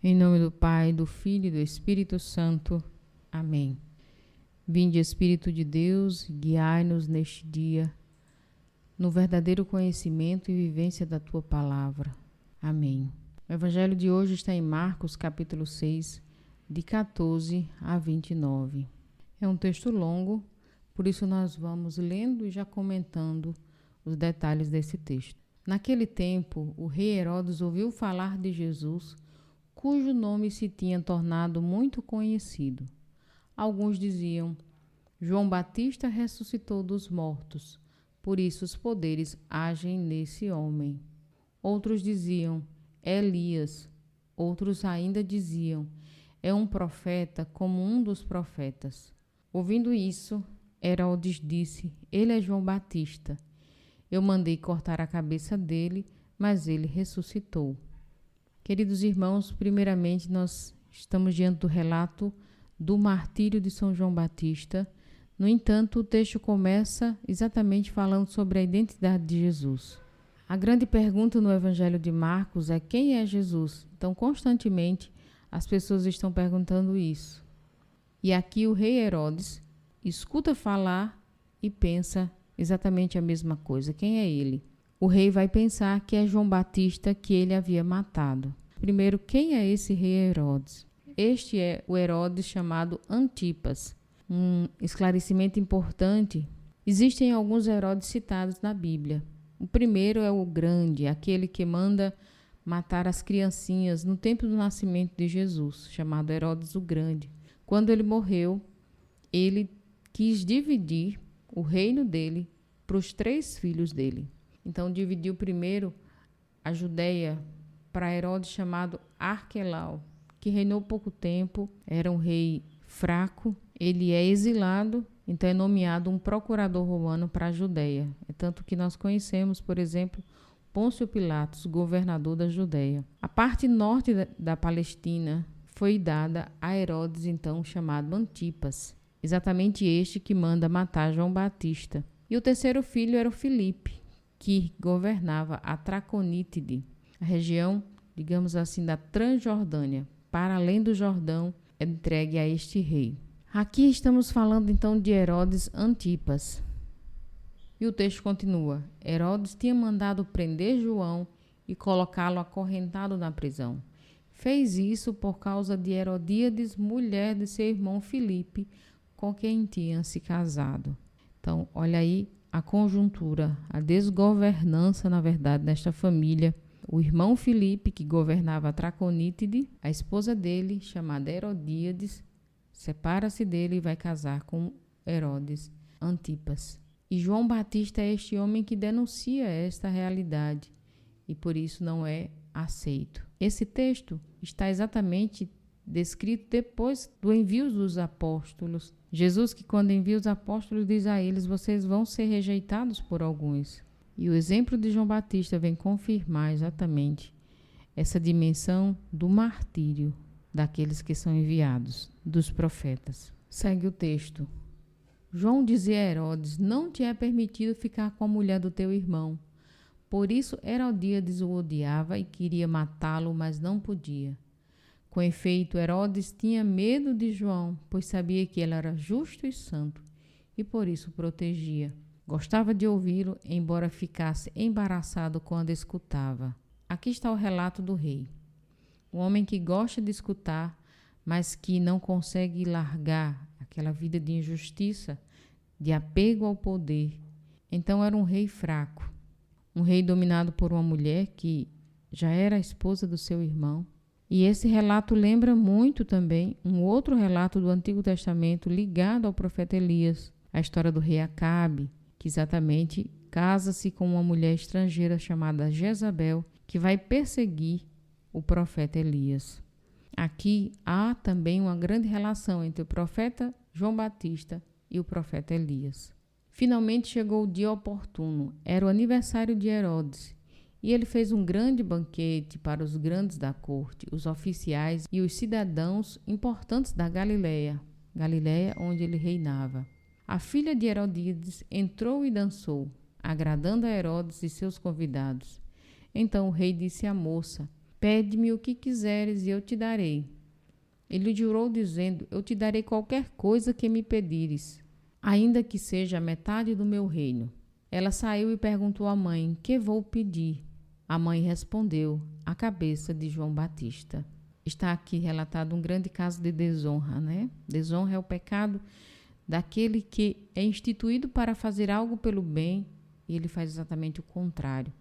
Em nome do Pai, do Filho e do Espírito Santo. Amém. Vinde, Espírito de Deus, guiai-nos neste dia, no verdadeiro conhecimento e vivência da Tua Palavra. Amém. O Evangelho de hoje está em Marcos, capítulo 6, de 14 a 29. É um texto longo, por isso nós vamos lendo e já comentando os detalhes desse texto. Naquele tempo, o rei Herodes ouviu falar de Jesus, cujo nome se tinha tornado muito conhecido. Alguns diziam: João Batista ressuscitou dos mortos, por isso os poderes agem nesse homem. Outros diziam: é Elias. Outros ainda diziam: é um profeta como um dos profetas. Ouvindo isso, Herodes disse: ele é João Batista. Eu mandei cortar a cabeça dele, mas ele ressuscitou. Queridos irmãos, primeiramente nós estamos diante do relato do martírio de São João Batista. No entanto, o texto começa exatamente falando sobre a identidade de Jesus. A grande pergunta no Evangelho de Marcos é: quem é Jesus? Então, constantemente, as pessoas estão perguntando isso. E aqui o rei Herodes escuta falar e pensa exatamente a mesma coisa. Quem é ele? O rei vai pensar que é João Batista que ele havia matado. Primeiro, quem é esse rei Herodes? Este é o Herodes chamado Antipas. Um esclarecimento importante: existem alguns Herodes citados na Bíblia. O primeiro é o grande, aquele que manda matar as criancinhas no tempo do nascimento de Jesus, chamado Herodes o Grande. Quando ele morreu, ele quis dividir o reino dele para os 3 filhos dele. Então dividiu primeiro a Judéia para Herodes, chamado Arquelau, que reinou pouco tempo, era um rei fraco. Ele é exilado, então é nomeado um procurador romano para a Judéia. É tanto que nós conhecemos, por exemplo, Pôncio Pilatos, governador da Judéia. A parte norte da Palestina foi dada a Herodes, então chamado Antipas, exatamente este que manda matar João Batista. E o terceiro filho era o Filipe, que governava a Traconítide, a região, digamos assim, da Transjordânia, para além do Jordão, é entregue a este rei. Aqui estamos falando então de Herodes Antipas. E o texto continua: Herodes tinha mandado prender João e colocá-lo acorrentado na prisão. Fez isso por causa de Herodíades, mulher de seu irmão Filipe, com quem tinha se casado. Então, olha aí a conjuntura, a desgovernança, na verdade, desta família. O irmão Filipe, que governava a Traconítide, a esposa dele, chamada Herodíades, separa-se dele e vai casar com Herodes Antipas. E João Batista é este homem que denuncia esta realidade e por isso não é aceito. Esse texto está exatamente descrito depois do envio dos apóstolos. Jesus, que quando envia os apóstolos, diz a eles: vocês vão ser rejeitados por alguns. E o exemplo de João Batista vem confirmar exatamente essa dimensão do martírio daqueles que são enviados, dos profetas. Segue o texto. João dizia a Herodes: não te é permitido ficar com a mulher do teu irmão. Por isso Herodíades o odiava e queria matá-lo, mas não podia. Com efeito, Herodes tinha medo de João, pois sabia que ele era justo e santo, e por isso o protegia. Gostava de ouvi-lo, embora ficasse embaraçado quando escutava. Aqui está o relato do rei. Um homem que gosta de escutar, mas que não consegue largar aquela vida de injustiça, de apego ao poder. Então era um rei fraco, um rei dominado por uma mulher que já era a esposa do seu irmão. E esse relato lembra muito também um outro relato do Antigo Testamento ligado ao profeta Elias, a história do rei Acabe, que exatamente casa-se com uma mulher estrangeira chamada Jezabel, que vai perseguir o profeta Elias. Aqui há também uma grande relação entre o profeta João Batista e o profeta Elias. Finalmente chegou o dia oportuno, era o aniversário de Herodes, e ele fez um grande banquete para os grandes da corte, os oficiais e os cidadãos importantes da Galileia, onde ele reinava. A filha de Herodíades entrou e dançou, agradando a Herodes e seus convidados. Então o rei disse à moça: Pede-me o que quiseres e eu te darei. Ele jurou dizendo: eu te darei qualquer coisa que me pedires, ainda que seja a metade do meu reino. Ela saiu e perguntou à mãe: que vou pedir? A mãe respondeu: a cabeça de João Batista. Está aqui relatado um grande caso de desonra, né? Desonra é o pecado daquele que é instituído para fazer algo pelo bem e ele faz exatamente o contrário.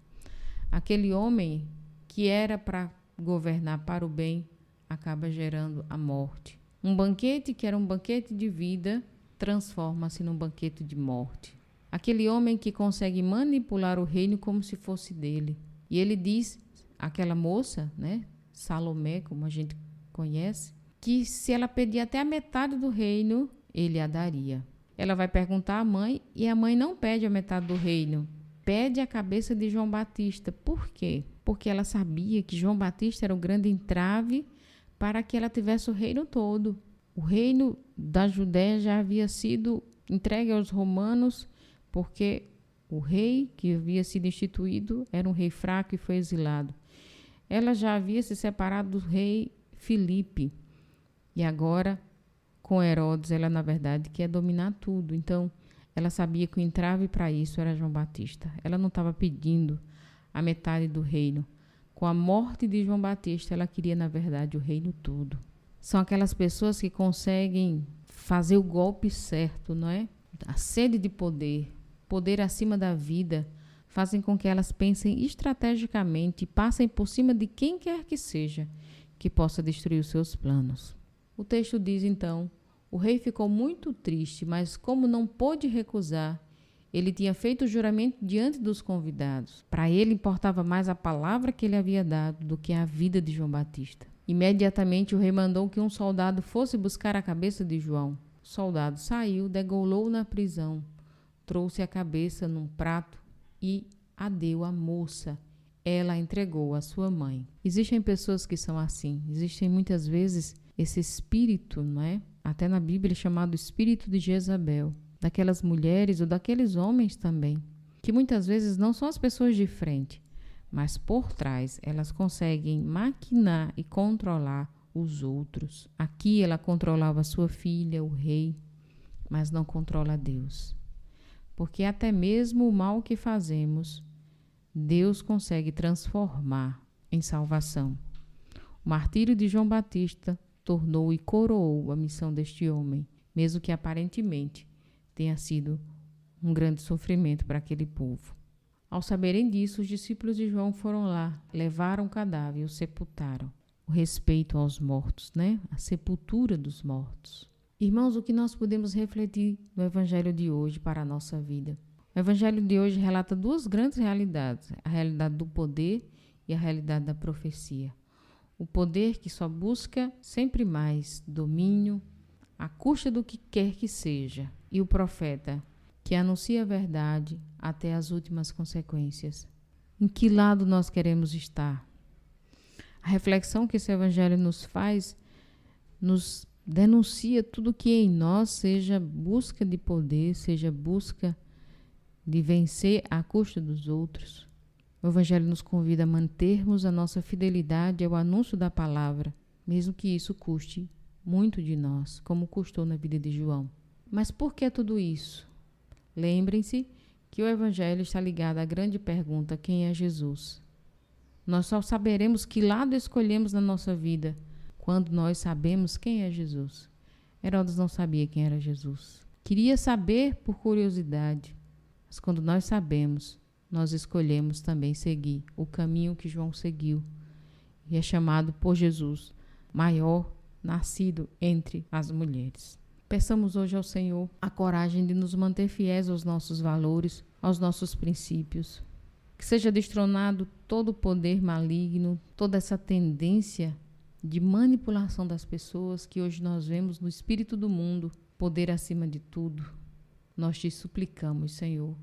Aquele homem que era para governar para o bem acaba gerando a morte. Um banquete que era um banquete de vida transforma-se num banquete de morte. Aquele homem que consegue manipular o reino como se fosse dele. E ele diz, aquela moça, né, Salomé, como a gente conhece, que se ela pedir até a metade do reino, ele a daria. Ela vai perguntar à mãe e a mãe não pede a metade do reino, pede a cabeça de João Batista. Por quê? Porque ela sabia que João Batista era o grande entrave para que ela tivesse o reino todo. O reino da Judéia já havia sido entregue aos romanos, porque o rei que havia sido instituído era um rei fraco e foi exilado. Ela já havia se separado do rei Filipe. E agora, com Herodes, ela na verdade quer dominar tudo. Então, ela sabia que o entrave para isso era João Batista. Ela não estava pedindo a metade do reino. Com a morte de João Batista, ela queria, na verdade, o reino todo. São aquelas pessoas que conseguem fazer o golpe certo, não é? A sede de poder, poder acima da vida, fazem com que elas pensem estrategicamente e passem por cima de quem quer que seja que possa destruir os seus planos. O texto diz, então, o rei ficou muito triste, mas como não pôde recusar, ele tinha feito o juramento diante dos convidados. Para ele importava mais a palavra que ele havia dado do que a vida de João Batista. Imediatamente o rei mandou que um soldado fosse buscar a cabeça de João. O soldado saiu, degolou na prisão, trouxe a cabeça num prato e a deu à moça. Ela a entregou à sua mãe. Existem pessoas que são assim. Existem muitas vezes esse espírito, não é? Até na Bíblia é chamado espírito de Jezabel. Daquelas mulheres ou daqueles homens também, que muitas vezes não são as pessoas de frente, mas por trás elas conseguem maquinar e controlar os outros. Aqui ela controlava sua filha, o rei, mas não controla Deus. Porque até mesmo o mal que fazemos, Deus consegue transformar em salvação. O martírio de João Batista tornou e coroou a missão deste homem, mesmo que aparentemente tenha sido um grande sofrimento para aquele povo. Ao saberem disso, os discípulos de João foram lá, levaram o cadáver e o sepultaram. O respeito aos mortos, né? A sepultura dos mortos. Irmãos, o que nós podemos refletir no Evangelho de hoje para a nossa vida? O Evangelho de hoje relata duas grandes realidades, a realidade do poder e a realidade da profecia. O poder que só busca sempre mais domínio, à custa do que quer que seja, e o profeta que anuncia a verdade até as últimas consequências. Em que lado nós queremos estar? A reflexão que esse evangelho nos faz, nos denuncia tudo que em nós seja busca de poder, seja busca de vencer à custa dos outros. O evangelho nos convida a mantermos a nossa fidelidade ao anúncio da palavra, mesmo que isso custe muito de nós, como custou na vida de João. Mas por que tudo isso? Lembrem-se que o Evangelho está ligado à grande pergunta: quem é Jesus? Nós só saberemos que lado escolhemos na nossa vida quando nós sabemos quem é Jesus. Herodes não sabia quem era Jesus. Queria saber por curiosidade, mas quando nós sabemos, nós escolhemos também seguir o caminho que João seguiu e é chamado por Jesus maior nascido entre as mulheres. Peçamos hoje ao Senhor a coragem de nos manter fiéis aos nossos valores, aos nossos princípios. Que seja destronado todo o poder maligno, toda essa tendência de manipulação das pessoas que hoje nós vemos no espírito do mundo, poder acima de tudo. Nós te suplicamos, Senhor,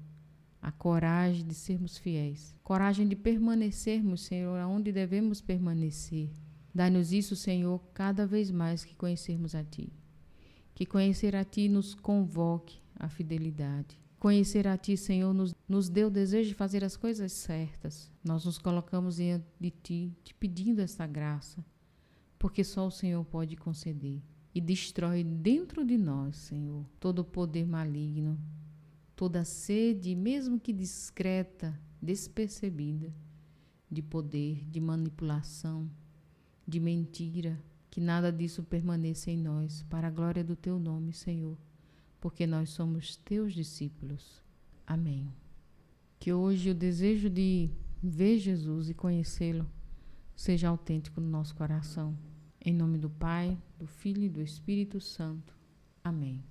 a coragem de sermos fiéis, coragem de permanecermos, Senhor, aonde devemos permanecer. Dá-nos isso, Senhor, cada vez mais que conhecermos a Ti. Que conhecer a Ti nos convoque à fidelidade. conhecer a Ti, Senhor, nos dê o desejo de fazer as coisas certas. Nós nos colocamos diante de Ti, te pedindo essa graça, porque só o Senhor pode conceder. E destrói dentro de nós, Senhor, todo o poder maligno, toda a sede, mesmo que discreta, despercebida, de poder, de manipulação, de mentira, que nada disso permaneça em nós, para a glória do Teu nome, Senhor, porque nós somos Teus discípulos. Amém. Que hoje o desejo de ver Jesus e conhecê-lo seja autêntico no nosso coração. Em nome do Pai, do Filho e do Espírito Santo. Amém.